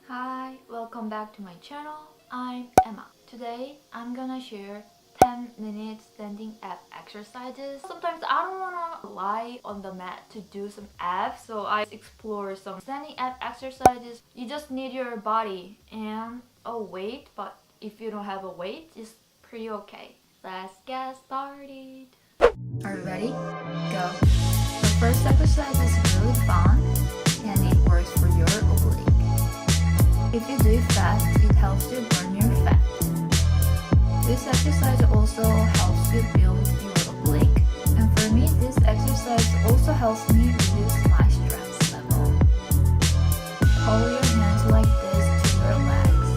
Hi, welcome back to my channel. I'm Emma. Today, I'm gonna share 10-minute standing ab exercises. Sometimes I don't wanna lie on the mat to do some abs, so I explore some standing ab exercises. You just need your body and a weight, but if you don't have a weight, it's pretty okay. Let's get started. Are you ready? Go. The first exercise is really fun and it works for your oblique. If you do it fast, it helps you burn your fat. This exercise also helps you build your oblique. And for me, this exercise also helps me reduce my stress level. Hold your hands like this to your legs.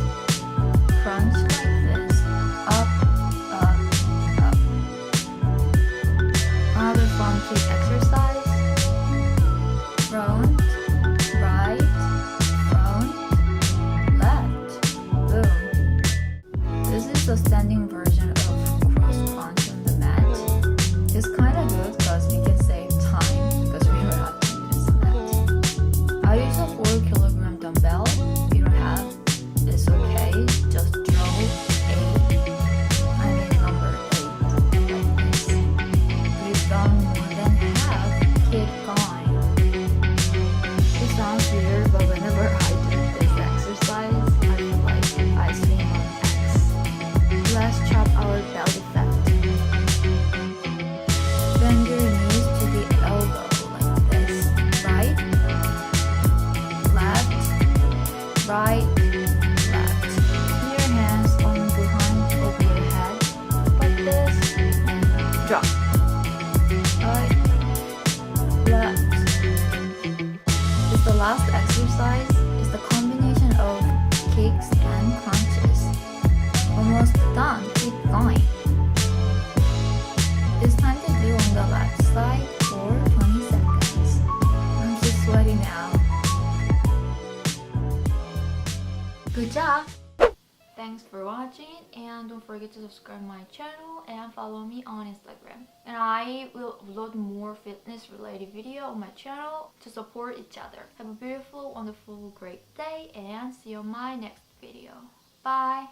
Crunch like this. Up, up, up. Another funky exercise. Front, right, front, left. Boom. This is the standing version of cross crunch on the mat. It's kind of good because we can save time because we don't have to use the mat. I use a 4 kg dumbbell. If you don't have, it's okay. Just draw number 8 like this. If you've done more than half, keep going. It sounds weird, but whenever I do this exercise, I feel like I swim on X. Let's chop our belly fat. Bend your knees to the elbow like this. Right, left, right, left. Put your hands on behind over your head like this and drop. Right, left. The last exercise is the combination of kicks and crunches. Almost done, keep going. It's time to do on the left side for 20 seconds. I'm just sweaty now. Good job! Thanks for watching and don't forget to subscribe my channel and follow me on Instagram. And I will upload more fitness related video on my channel to support each other. Have a beautiful, wonderful, great day and see you on my next video. Bye!